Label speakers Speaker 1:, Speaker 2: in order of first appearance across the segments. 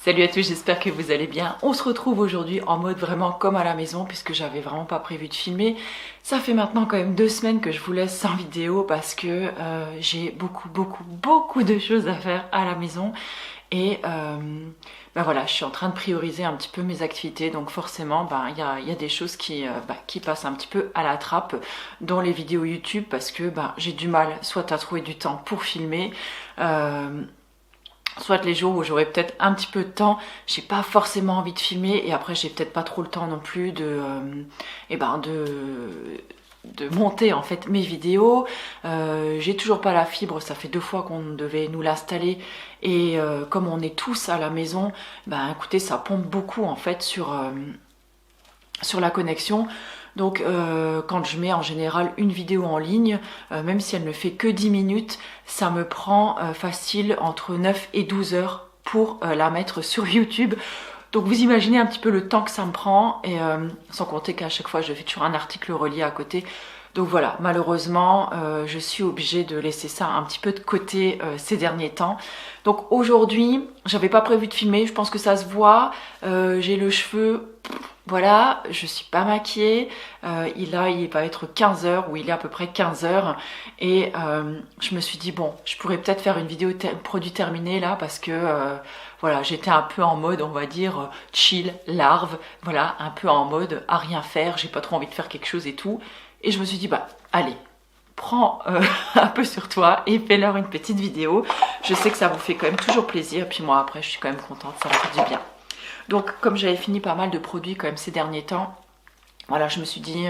Speaker 1: Salut à tous, j'espère que vous allez bien. On se retrouve aujourd'hui en mode vraiment comme à la maison puisque j'avais vraiment pas prévu de filmer. Ça fait maintenant quand même 2 semaines que je vous laisse sans vidéo parce que j'ai beaucoup de choses à faire à la maison. Et ben voilà, je suis en train de prioriser un petit peu mes activités, donc forcément il y a des choses qui passent un petit peu à la trappe dans les vidéos YouTube parce que j'ai du mal soit à trouver du temps pour filmer, soit les jours où j'aurai peut-être un petit peu de temps, j'ai pas forcément envie de filmer et après j'ai peut-être pas trop le temps non plus de monter en fait mes vidéos. J'ai toujours pas la fibre, ça fait 2 fois qu'on devait nous l'installer et comme on est tous à la maison, écoutez, ça pompe beaucoup en fait sur la connexion. Donc quand je mets en général une vidéo en ligne, même si elle ne fait que 10 minutes, ça me prend facile entre 9 et 12 heures pour la mettre sur YouTube. Donc vous imaginez un petit peu le temps que ça me prend, et sans compter qu'à chaque fois je fais toujours un article relié à côté. Donc voilà, malheureusement, je suis obligée de laisser ça un petit peu de côté ces derniers temps. Donc aujourd'hui, j'avais pas prévu de filmer, je pense que ça se voit. J'ai le cheveu... Voilà, je suis pas maquillée, il va être 15h, ou il est à peu près 15h, et je me suis dit bon, je pourrais peut-être faire une vidéo produit terminé là, parce que voilà, j'étais un peu en mode, on va dire, chill, larve, voilà, un peu en mode à rien faire, j'ai pas trop envie de faire quelque chose et tout, et je me suis dit allez, prends un peu sur toi et fais-leur une petite vidéo, je sais que ça vous fait quand même toujours plaisir, et puis moi après je suis quand même contente, ça me fait du bien. Donc comme j'avais fini pas mal de produits quand même ces derniers temps, voilà, je me suis dit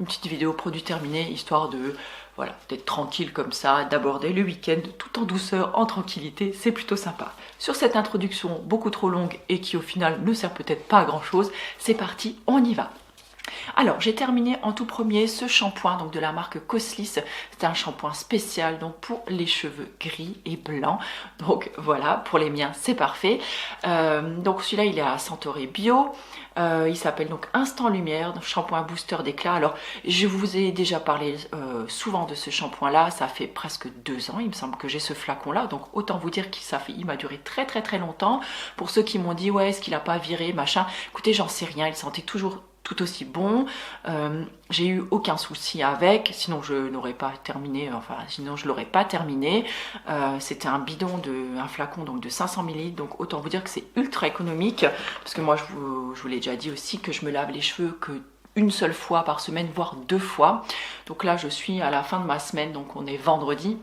Speaker 1: une petite vidéo produit terminé, histoire de voilà, d'être tranquille comme ça, d'aborder le week-end tout en douceur, en tranquillité, c'est plutôt sympa. Sur cette introduction beaucoup trop longue et qui au final ne sert peut-être pas à grand chose, c'est parti, on y va. Alors j'ai terminé en tout premier ce shampoing donc de la marque Coslis. C'est un shampoing spécial donc pour les cheveux gris et blancs. Donc voilà, pour les miens c'est parfait. Donc celui-là il est à Santoré Bio. Il s'appelle donc Instant Lumière, donc shampoing booster d'éclat. Alors je vous ai déjà parlé souvent de ce shampoing là, ça fait presque 2 ans il me semble que j'ai ce flacon là, donc autant vous dire qu'il m'a duré très longtemps. Pour ceux qui m'ont dit ouais, est-ce qu'il a pas viré machin, écoutez, j'en sais rien, il sentait toujours tout aussi bon, j'ai eu aucun souci avec, sinon je n'aurais pas terminé, sinon je l'aurais pas terminé. C'était un flacon donc de 500 ml, donc autant vous dire que c'est ultra économique, parce que moi je vous l'ai déjà dit aussi que je me lave les cheveux que une seule fois par semaine, voire 2 fois. Donc là je suis à la fin de ma semaine, donc on est vendredi.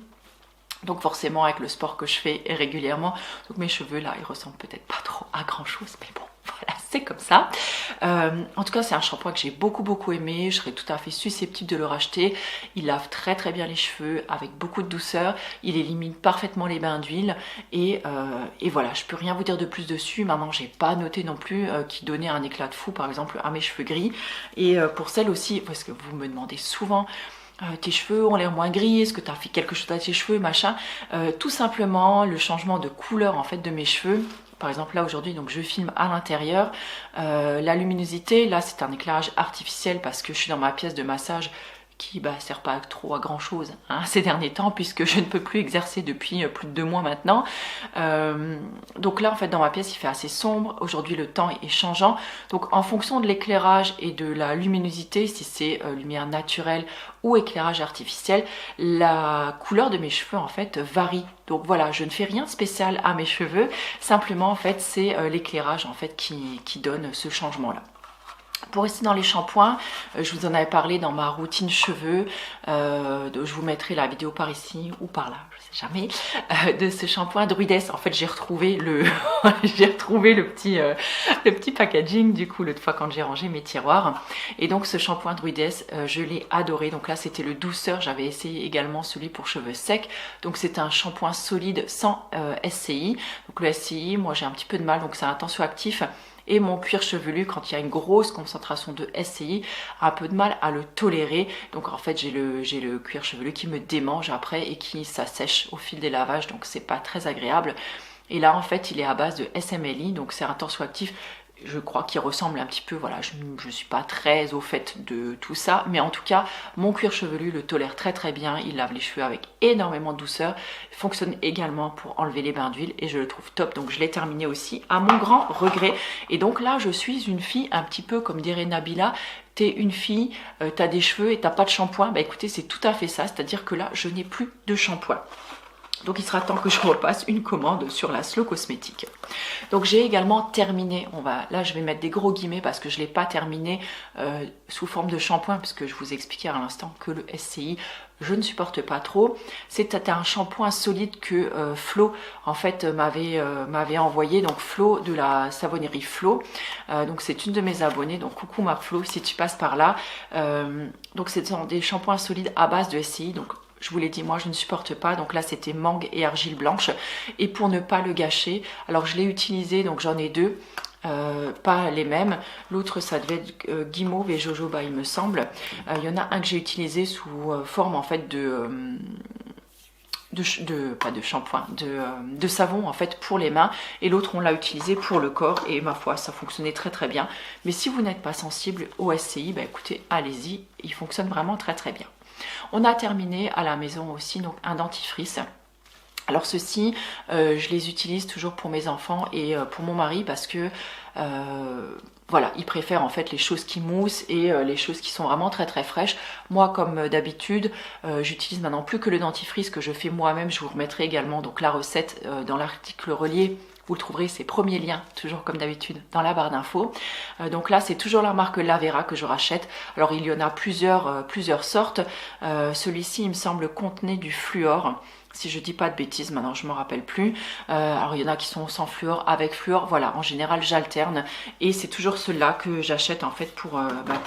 Speaker 1: Donc forcément avec le sport que je fais régulièrement, donc mes cheveux là ils ressemblent peut-être pas trop à grand chose, mais bon voilà, c'est comme ça. En tout cas c'est un shampoing que j'ai beaucoup aimé, je serais tout à fait susceptible de le racheter. Il lave très bien les cheveux avec beaucoup de douceur, il élimine parfaitement les bains d'huile et voilà, je peux rien vous dire de plus dessus. Maintenant j'ai pas noté non plus qu'il donnait un éclat de fou par exemple à mes cheveux gris. Et pour celles aussi, parce que vous me demandez souvent tes cheveux ont l'air moins gris, est-ce que tu as fait quelque chose à tes cheveux, machin, tout simplement le changement de couleur en fait de mes cheveux. Par exemple là aujourd'hui donc je filme à l'intérieur, la luminosité là c'est un éclairage artificiel parce que je suis dans ma pièce de massage qui sert pas trop à grand chose ces derniers temps, puisque je ne peux plus exercer depuis plus de 2 mois maintenant. Donc là en fait dans ma pièce il fait assez sombre, aujourd'hui le temps est changeant, donc en fonction de l'éclairage et de la luminosité, si c'est lumière naturelle ou éclairage artificiel, la couleur de mes cheveux en fait varie. Donc voilà, je ne fais rien de spécial à mes cheveux, simplement en fait c'est l'éclairage en fait qui donne ce changement là. Pour rester dans les shampoings, je vous en avais parlé dans ma routine cheveux, je vous mettrai la vidéo par ici ou par là, je sais jamais, de ce shampoing Druides. En fait j'ai retrouvé j'ai retrouvé le petit packaging du coup l'autre fois quand j'ai rangé mes tiroirs, et donc ce shampoing Druides je l'ai adoré. Donc là c'était le douceur, j'avais essayé également celui pour cheveux secs, donc c'est un shampoing solide sans SCI. Donc le SCI, moi j'ai un petit peu de mal, donc c'est un tensioactif. Et mon cuir chevelu, quand il y a une grosse concentration de SCI, a un peu de mal à le tolérer. Donc en fait j'ai le cuir chevelu qui me démange après et qui s'assèche au fil des lavages, donc c'est pas très agréable. Et là en fait il est à base de SMLI, donc c'est un tensioactif je crois qu'il ressemble un petit peu, voilà, je ne suis pas très au fait de tout ça, mais en tout cas, mon cuir chevelu le tolère très très bien, il lave les cheveux avec énormément de douceur, il fonctionne également pour enlever les bains d'huile et je le trouve top, donc je l'ai terminé aussi à mon grand regret. Et donc là, je suis une fille un petit peu comme dirait Nabila, t'es une fille, t'as des cheveux et t'as pas de shampoing, bah écoutez, c'est tout à fait ça, c'est-à-dire que là, je n'ai plus de shampoing. Donc il sera temps que je repasse une commande sur la Slow Cosmétique. Donc j'ai également terminé, là je vais mettre des gros guillemets parce que je ne l'ai pas terminé sous forme de shampoing, puisque je vous expliquais à l'instant que le SCI, je ne supporte pas trop. C'était un shampoing solide que Flo en fait m'avait envoyé, donc Flo de la savonnerie Flo. Donc c'est une de mes abonnées, donc coucou ma Flo si tu passes par là. Donc c'est des shampoings solides à base de SCI, donc je vous l'ai dit, moi je ne supporte pas, donc là c'était mangue et argile blanche. Et pour ne pas le gâcher, alors je l'ai utilisé, donc j'en ai deux, pas les mêmes. L'autre ça devait être guimauve et jojoba il me semble. Il y en a un que j'ai utilisé sous forme en fait pas de shampoing, de savon en fait pour les mains, et l'autre on l'a utilisé pour le corps et ma foi ça fonctionnait très très bien. Mais si vous n'êtes pas sensible au SCI, bah écoutez, allez-y, il fonctionne vraiment très très bien. On a terminé à la maison aussi donc un dentifrice. Alors ceux-ci, je les utilise toujours pour mes enfants et pour mon mari parce que voilà, ils préfèrent en fait les choses qui moussent et les choses qui sont vraiment très très fraîches. Moi comme d'habitude, j'utilise maintenant plus que le dentifrice que je fais moi-même. Je vous remettrai également donc la recette dans l'article relié. Vous le trouverez, ces premiers liens, toujours comme d'habitude, dans la barre d'infos. Donc là, c'est toujours la marque Lavera que je rachète. Alors, il y en a plusieurs sortes. Celui-ci, il me semble, contenait du fluor. Si je dis pas de bêtises, maintenant je ne me rappelle plus. Alors, il y en a qui sont sans fluor, avec fluor. Voilà, en général, j'alterne. Et c'est toujours ceux-là que j'achète, en fait, pour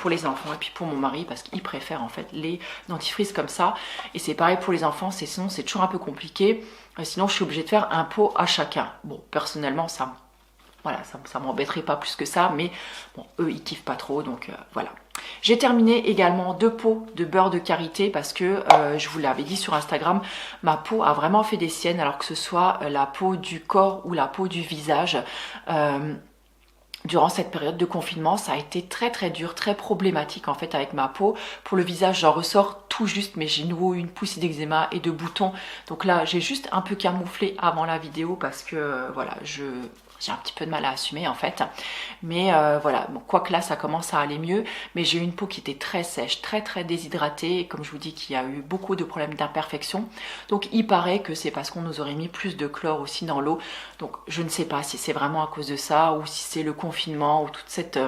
Speaker 1: les enfants et puis pour mon mari, parce qu'il préfère, en fait, les dentifrices comme ça. Et c'est pareil pour les enfants, sinon, c'est toujours un peu compliqué. Sinon, je suis obligée de faire un pot à chacun. Bon, personnellement, ça m'embêterait pas plus que ça, mais bon, eux, ils kiffent pas trop, donc voilà. J'ai terminé également 2 pots de beurre de karité parce que, je vous l'avais dit sur Instagram, ma peau a vraiment fait des siennes, alors que ce soit la peau du corps ou la peau du visage. Durant cette période de confinement, ça a été très très dur, très problématique en fait avec ma peau. Pour le visage, j'en ressors tout juste, mais j'ai nouveau une poussée d'eczéma et de boutons. Donc là, j'ai juste un peu camouflé avant la vidéo parce que voilà, j'ai un petit peu de mal à assumer en fait, mais voilà, bon, quoique là ça commence à aller mieux, mais j'ai eu une peau qui était très sèche, très très déshydratée, et comme je vous dis qu'il y a eu beaucoup de problèmes d'imperfection, donc il paraît que c'est parce qu'on nous aurait mis plus de chlore aussi dans l'eau, donc je ne sais pas si c'est vraiment à cause de ça, ou si c'est le confinement, ou toute cette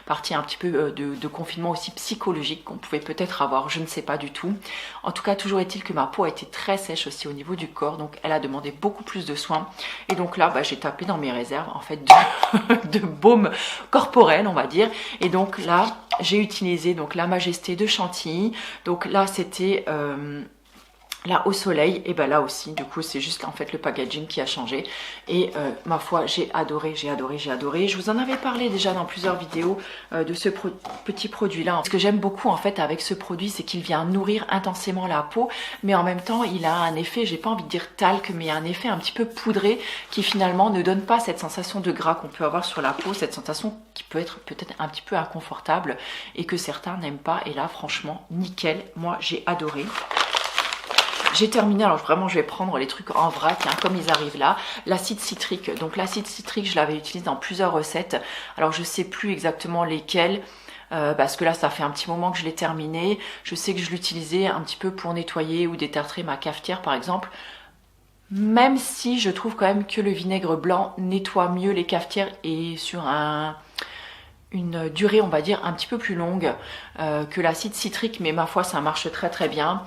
Speaker 1: partie un petit peu de confinement aussi psychologique qu'on pouvait peut-être avoir, je ne sais pas du tout. En tout cas, toujours est-il que ma peau a été très sèche aussi au niveau du corps, donc elle a demandé beaucoup plus de soins, et donc là, j'ai tapé dans mes réserves en fait de baume corporel on va dire, et donc là j'ai utilisé donc la Majesté de Chantilly. Donc là c'était là au soleil, et ben là aussi du coup c'est juste en fait le packaging qui a changé, et ma foi j'ai adoré, j'ai adoré, j'ai adoré. Je vous en avais parlé déjà dans plusieurs vidéos de ce petit produit là. Ce que j'aime beaucoup en fait avec ce produit, c'est qu'il vient nourrir intensément la peau, mais en même temps il a un effet, j'ai pas envie de dire talc, mais un effet un petit peu poudré qui finalement ne donne pas cette sensation de gras qu'on peut avoir sur la peau, cette sensation qui peut être peut-être un petit peu inconfortable et que certains n'aiment pas. Et là franchement nickel, moi j'ai adoré. J'ai terminé, alors vraiment je vais prendre les trucs en vrac hein, comme ils arrivent là. L'acide citrique, donc l'acide citrique je l'avais utilisé dans plusieurs recettes, alors je sais plus exactement lesquelles, parce que là ça fait un petit moment que je l'ai terminé. Je sais que je l'utilisais un petit peu pour nettoyer ou détartrer ma cafetière par exemple, même si je trouve quand même que le vinaigre blanc nettoie mieux les cafetières et sur une durée on va dire un petit peu plus longue que l'acide citrique, mais ma foi ça marche très très bien.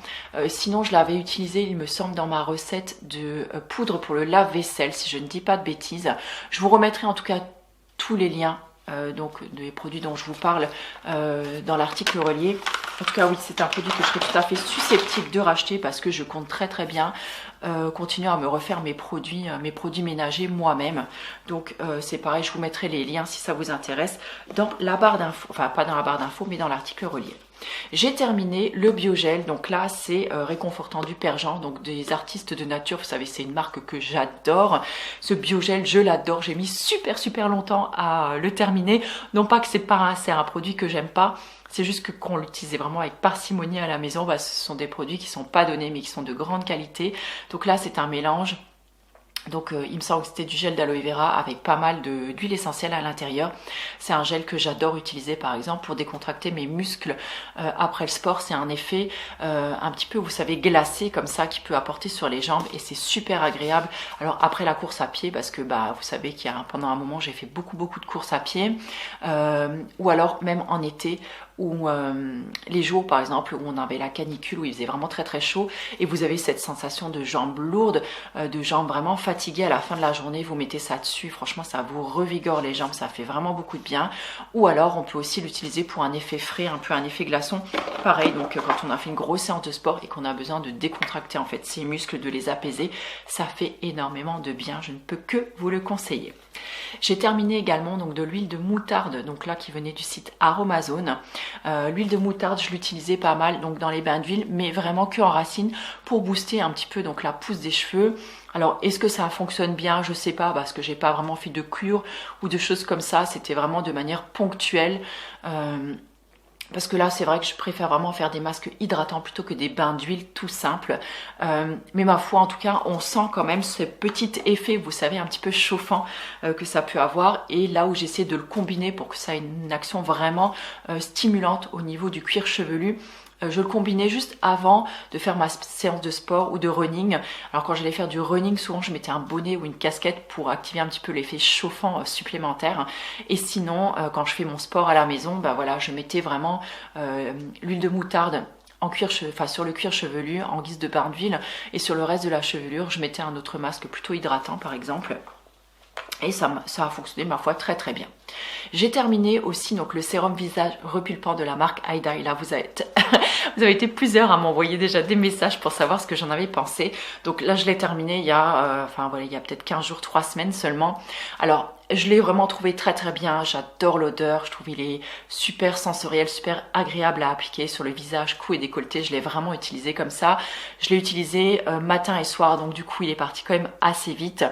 Speaker 1: Sinon je l'avais utilisé il me semble dans ma recette de poudre pour le lave-vaisselle, si je ne dis pas de bêtises. Je vous remettrai en tout cas tous les liens donc des produits dont je vous parle dans l'article relié. En tout cas oui, c'est un produit que je serais tout à fait susceptible de racheter parce que je compte très très bien continuer à me refaire mes produits ménagers moi-même. Donc c'est pareil, je vous mettrai les liens si ça vous intéresse dans la barre d'infos, enfin pas dans la barre d'infos mais dans l'article relié. J'ai terminé le biogel, donc là c'est réconfortant du Père Jean, donc des artistes de nature, vous savez c'est une marque que j'adore. Ce biogel je l'adore, j'ai mis super longtemps à le terminer, non pas que c'est un produit que j'aime pas, c'est juste que qu'on l'utilisait vraiment avec parcimonie à la maison, bah, ce sont des produits qui sont pas donnés mais qui sont de grande qualité. Donc là c'est un mélange. Donc il me semble que c'était du gel d'aloe vera avec pas mal d'huile essentielle à l'intérieur. C'est un gel que j'adore utiliser par exemple pour décontracter mes muscles après le sport. C'est un effet un petit peu, vous savez, glacé comme ça qui peut apporter sur les jambes et c'est super agréable. Alors après la course à pied, parce que bah vous savez qu'il y a pendant un moment j'ai fait beaucoup de courses à pied, ou alors même en été ou les jours par exemple où on avait la canicule, où il faisait vraiment très chaud et vous avez cette sensation de jambes lourdes, de jambes vraiment fatiguées à la fin de la journée, vous mettez ça dessus, franchement ça vous revigore les jambes, ça fait vraiment beaucoup de bien. Ou alors on peut aussi l'utiliser pour un effet frais, un peu un effet glaçon, pareil. Donc quand on a fait une grosse séance de sport et qu'on a besoin de décontracter en fait ses muscles, de les apaiser, ça fait énormément de bien, je ne peux que vous le conseiller. J'ai terminé également donc de l'huile de moutarde, donc là qui venait du site Aromazone. L'huile de moutarde je l'utilisais pas mal donc dans les bains d'huile, mais vraiment que en racine pour booster un petit peu donc la pousse des cheveux. Alors est-ce que ça fonctionne bien? Je sais pas, parce que j'ai pas vraiment fait de cure ou de choses comme ça, c'était vraiment de manière ponctuelle. Parce que là, c'est vrai que je préfère vraiment faire des masques hydratants plutôt que des bains d'huile tout simples. Mais ma foi, en tout cas, on sent quand même ce petit effet, vous savez, un petit peu chauffant que ça peut avoir. Et là où j'essaie de le combiner pour que ça ait une action vraiment stimulante au niveau du cuir chevelu, je le combinais juste avant de faire ma séance de sport ou de running. Alors quand j'allais faire du running, souvent je mettais un bonnet ou une casquette pour activer un petit peu l'effet chauffant supplémentaire. Et sinon, quand je fais mon sport à la maison, bah voilà, je mettais vraiment l'huile de moutarde en cuir, enfin sur le cuir chevelu en guise de bain d'huile, et sur le reste de la chevelure, je mettais un autre masque plutôt hydratant par exemple. Et ça a fonctionné ma foi très bien. J'ai terminé aussi donc le sérum visage repulpant de la marque Aida. Et là vous avez été plusieurs à m'envoyer déjà des messages pour savoir ce que j'en avais pensé. Donc là je l'ai terminé il y a, il y a peut-être 15 jours, 3 semaines seulement. Alors je l'ai vraiment trouvé très bien, j'adore l'odeur, je trouve il est super sensoriel, super agréable à appliquer sur le visage, cou et décolleté. Je l'ai vraiment utilisé comme ça. Je l'ai utilisé matin et soir, donc du coup il est parti quand même assez vite.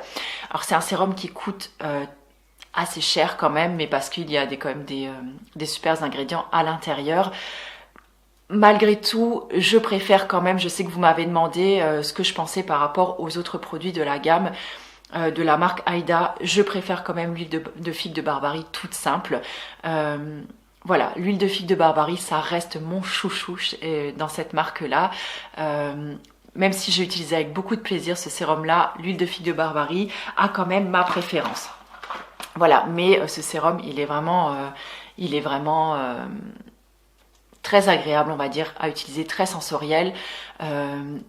Speaker 1: Alors c'est un sérum qui coûte assez cher quand même, mais parce qu'il y a quand même des super ingrédients à l'intérieur. Malgré tout, je préfère quand même, je sais que vous m'avez demandé ce que je pensais par rapport aux autres produits de la gamme de la marque Aida. Je préfère quand même l'huile de figue de Barbarie toute simple. Voilà, l'huile de figue de Barbarie, ça reste mon chouchou dans cette marque-là. Même si j'ai utilisé avec beaucoup de plaisir ce sérum-là, l'huile de figue de Barbarie a quand même ma préférence. Voilà, mais ce sérum, il est vraiment très agréable, on va dire, à utiliser, très sensoriel.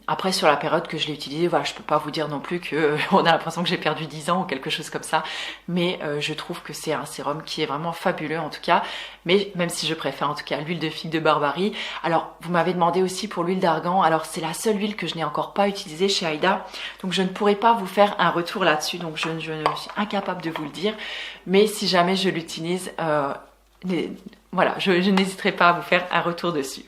Speaker 1: Après, sur la période que je l'ai utilisé, voilà, je peux pas vous dire non plus que on a l'impression que j'ai perdu 10 ans ou quelque chose comme ça, mais je trouve que c'est un sérum qui est vraiment fabuleux en tout cas, mais même si je préfère en tout cas l'huile de figue de Barbarie. Alors, vous m'avez demandé aussi pour l'huile d'argan. Alors, c'est la seule huile que je n'ai encore pas utilisée chez Aida, donc je ne pourrai pas vous faire un retour là-dessus, donc je suis incapable de vous le dire, mais si jamais je l'utilise, voilà, je n'hésiterai pas à vous faire un retour dessus.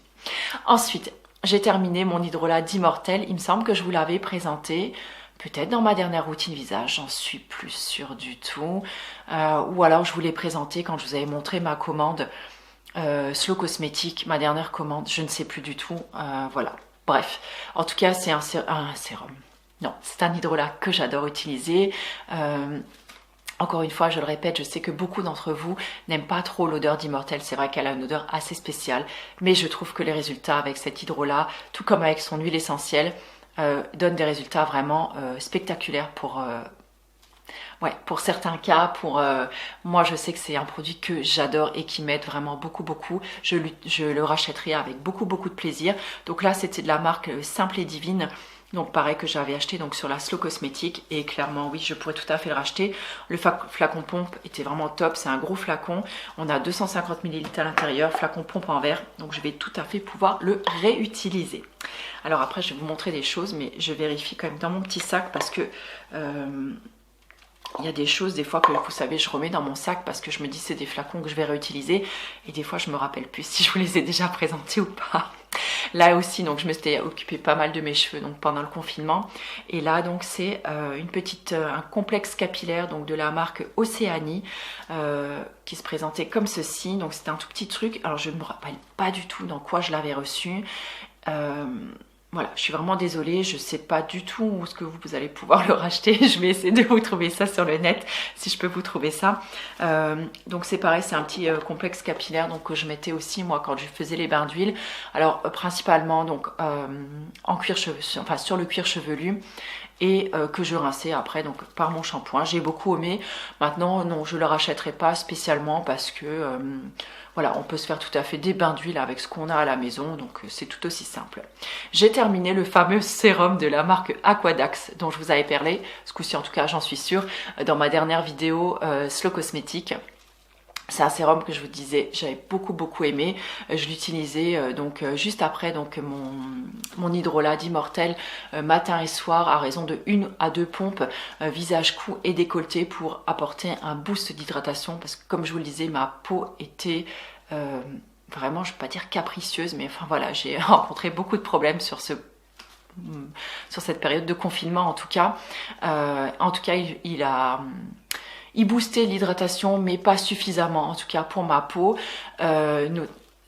Speaker 1: Ensuite, j'ai terminé mon hydrolat d'Immortelle. Il me semble que je vous l'avais présenté, peut-être dans ma dernière routine visage, j'en suis plus sûre du tout. Ou alors je vous l'ai présenté quand je vous avais montré ma commande Slow Cosmétique, ma dernière commande, je ne sais plus du tout. Voilà, bref. En tout cas, c'est un sérum. Non, c'est un hydrolat que j'adore utiliser. Encore une fois, je le répète, je sais que beaucoup d'entre vous n'aiment pas trop l'odeur d'Immortelle. C'est vrai qu'elle a une odeur assez spéciale, mais je trouve que les résultats avec cet hydrolat, tout comme avec son huile essentielle, donnent des résultats vraiment spectaculaires pour certains cas. Moi, je sais que c'est un produit que j'adore et qui m'aide vraiment beaucoup. Je le rachèterai avec beaucoup de plaisir. Donc là, c'était de la marque Simple et Divine. Donc pareil, que j'avais acheté donc sur la Slow Cosmétique, et clairement oui, je pourrais tout à fait le racheter. Le flacon pompe était vraiment top, c'est un gros flacon, on a 250 ml à l'intérieur, flacon pompe en verre, donc je vais tout à fait pouvoir le réutiliser. Alors après je vais vous montrer des choses, mais je vérifie quand même dans mon petit sac parce que Il y a des choses des fois que vous savez je remets dans mon sac parce que je me dis c'est des flacons que je vais réutiliser et des fois je me rappelle plus si je vous les ai déjà présentés ou pas. Là aussi donc je me suis occupée pas mal de mes cheveux donc pendant le confinement et là donc c'est un complexe capillaire donc de la marque Océanie qui se présentait comme ceci. Donc c'était un tout petit truc, alors je ne me rappelle pas du tout dans quoi je l'avais reçu. Voilà, je suis vraiment désolée, je ne sais pas du tout où est-ce que vous allez pouvoir le racheter. Je vais essayer de vous trouver ça sur le net, si je peux vous trouver ça. Donc c'est pareil, c'est un petit complexe capillaire donc, que je mettais aussi moi quand je faisais les bains d'huile. Alors principalement donc en cuir chevelu, enfin sur le cuir chevelu. Et que je rinçais après donc par mon shampoing. J'ai beaucoup aimé. Maintenant non, je ne le rachèterai pas spécialement parce que voilà, on peut se faire tout à fait des bains d'huile avec ce qu'on a à la maison, donc c'est tout aussi simple. J'ai terminé le fameux sérum de la marque Aquadax dont je vous avais parlé, ce coup-ci en tout cas j'en suis sûre, dans ma dernière vidéo Slow Cosmétique. C'est un sérum que je vous disais, j'avais beaucoup aimé. Je l'utilisais donc juste après donc mon hydrolat d'Immortelle matin et soir à raison de 1 à 2 pompes visage, cou et décolleté pour apporter un boost d'hydratation parce que comme je vous le disais, ma peau était vraiment, je ne vais pas dire capricieuse, mais enfin voilà, j'ai rencontré beaucoup de problèmes sur cette période de confinement en tout cas. Il boostait l'hydratation, mais pas suffisamment, en tout cas pour ma peau.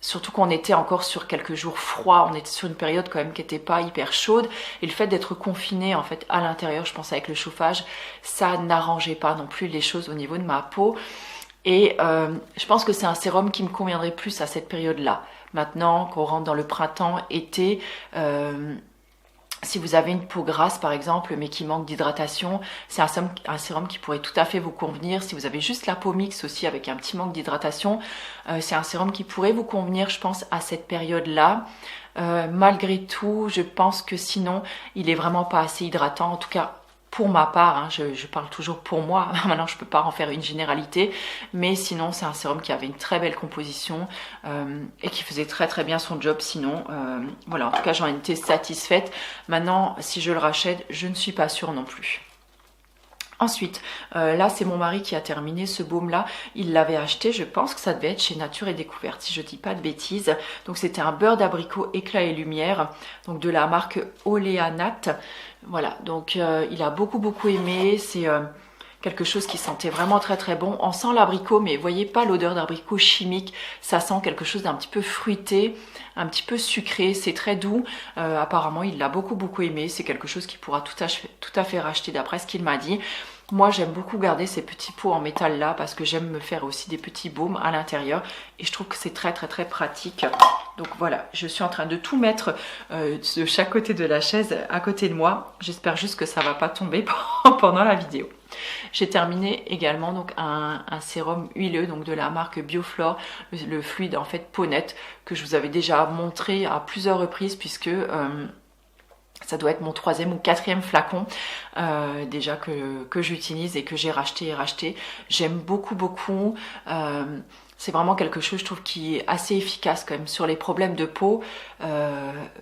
Speaker 1: Surtout qu'on était encore sur quelques jours froids, on était sur une période quand même qui n'était pas hyper chaude. Et le fait d'être confiné en fait à l'intérieur, je pense avec le chauffage, ça n'arrangeait pas non plus les choses au niveau de ma peau. Et je pense que c'est un sérum qui me conviendrait plus à cette période-là. Maintenant qu'on rentre dans le printemps, été... si vous avez une peau grasse par exemple mais qui manque d'hydratation, c'est un sérum qui pourrait tout à fait vous convenir. Si vous avez juste la peau mixte aussi avec un petit manque d'hydratation, c'est un sérum qui pourrait vous convenir je pense à cette période-là. Malgré tout, je pense que sinon il est vraiment pas assez hydratant, en tout cas pour ma part, hein, je parle toujours pour moi, maintenant je ne peux pas en faire une généralité, mais sinon c'est un sérum qui avait une très belle composition et qui faisait très bien son job sinon. Voilà, en tout cas j'en étais satisfaite. Maintenant, si je le rachète, je ne suis pas sûre non plus. Ensuite, là c'est mon mari qui a terminé ce baume là, il l'avait acheté, je pense que ça devait être chez Nature et Découverte si je dis pas de bêtises. Donc c'était un beurre d'abricot éclat et lumière, donc de la marque Oléanate. Voilà, donc il a beaucoup aimé, c'est quelque chose qui sentait vraiment très bon. On sent l'abricot, mais vous voyez pas l'odeur d'abricot chimique, ça sent quelque chose d'un petit peu fruité, un petit peu sucré, c'est très doux. Apparemment il l'a beaucoup aimé, c'est quelque chose qu'il pourra tout à fait racheter d'après ce qu'il m'a dit. Moi j'aime beaucoup garder ces petits pots en métal là parce que j'aime me faire aussi des petits baumes à l'intérieur et je trouve que c'est très pratique. Donc voilà, je suis en train de tout mettre de chaque côté de la chaise à côté de moi. J'espère juste que ça va pas tomber pendant la vidéo. J'ai terminé également donc un sérum huileux donc de la marque Bioflore, le fluide en fait peau nette que je vous avais déjà montré à plusieurs reprises puisque ça doit être mon 3e ou 4e flacon déjà que j'utilise et que j'ai racheté. J'aime beaucoup. C'est vraiment quelque chose, je trouve, qui est assez efficace quand même sur les problèmes de peau,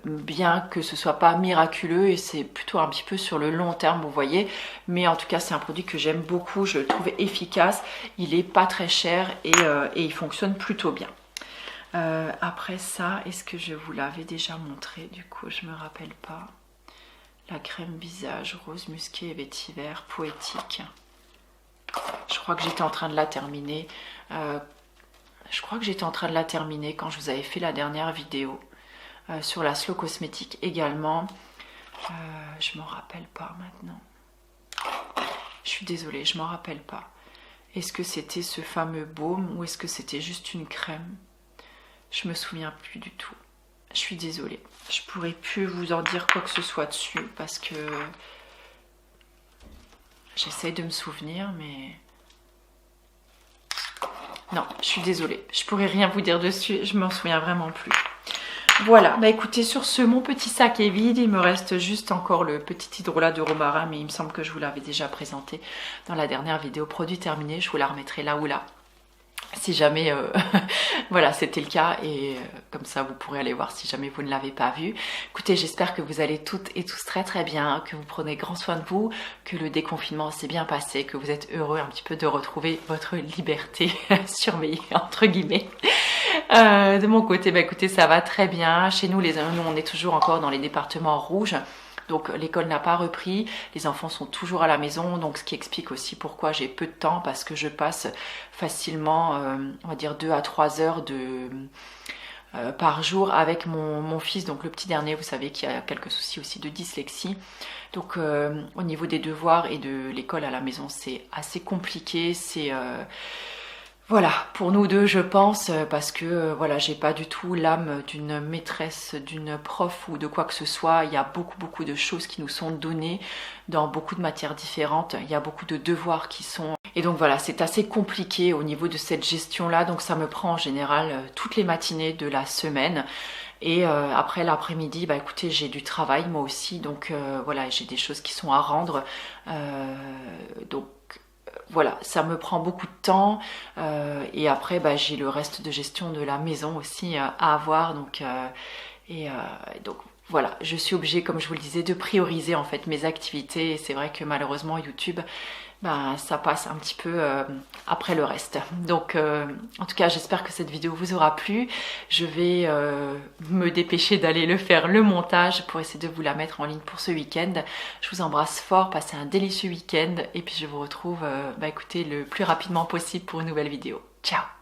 Speaker 1: bien que ce soit pas miraculeux et c'est plutôt un petit peu sur le long terme, vous voyez. Mais en tout cas, c'est un produit que j'aime beaucoup, je le trouve efficace, il est pas très cher et il fonctionne plutôt bien. Après ça, est-ce que je vous l'avais déjà montré? Du coup, je me rappelle pas. La crème visage rose musqué et vétiver poétique. Je crois que j'étais en train de la terminer. Quand je vous avais fait la dernière vidéo sur la Slow Cosmétique également. Je m'en rappelle pas maintenant. Je suis désolée, je m'en rappelle pas. Est-ce que c'était ce fameux baume ou est-ce que c'était juste une crème? Je me souviens plus du tout. Je suis désolée. Je pourrais plus vous en dire quoi que ce soit dessus parce que j'essaie de me souvenir, mais non, je suis désolée. Je pourrais rien vous dire dessus. Je m'en souviens vraiment plus. Voilà, bah écoutez, sur ce, mon petit sac est vide. Il me reste juste encore le petit hydrolat de romarin, mais il me semble que je vous l'avais déjà présenté dans la dernière vidéo produit terminé. Je vous la remettrai là ou là. si jamais voilà c'était le cas, et comme ça vous pourrez aller voir si jamais vous ne l'avez pas vu. Écoutez, j'espère que vous allez toutes et tous très très bien, que vous prenez grand soin de vous, que le déconfinement s'est bien passé, que vous êtes heureux un petit peu de retrouver votre liberté surveillée entre guillemets. De mon côté, bah écoutez, ça va très bien. Chez nous, nous on est toujours encore dans les départements rouges. Donc l'école n'a pas repris, les enfants sont toujours à la maison, donc ce qui explique aussi pourquoi j'ai peu de temps, parce que je passe facilement, on va dire 2 à 3 heures par jour avec mon fils, donc le petit dernier, vous savez, qui a quelques soucis aussi de dyslexie. Donc au niveau des devoirs et de l'école à la maison, c'est assez compliqué, voilà, pour nous deux, je pense, parce que voilà, j'ai pas du tout l'âme d'une maîtresse, d'une prof ou de quoi que ce soit. Il y a beaucoup de choses qui nous sont données dans beaucoup de matières différentes. Il y a beaucoup de devoirs qui sont... Et donc voilà, c'est assez compliqué au niveau de cette gestion-là. Donc ça me prend en général toutes les matinées de la semaine. Et après l'après-midi, bah écoutez, j'ai du travail moi aussi. Donc voilà, j'ai des choses qui sont à rendre. Donc voilà, ça me prend beaucoup de temps, et après bah, j'ai le reste de gestion de la maison aussi à avoir, donc donc voilà, je suis obligée, comme je vous le disais, de prioriser en fait mes activités, et c'est vrai que malheureusement YouTube, bah, ça passe un petit peu après le reste. Donc en tout cas, j'espère que cette vidéo vous aura plu. Je vais me dépêcher d'aller faire le montage pour essayer de vous la mettre en ligne pour ce week-end. Je vous embrasse fort, passez un délicieux week-end, et puis je vous retrouve bah, écoutez, le plus rapidement possible pour une nouvelle vidéo. Ciao!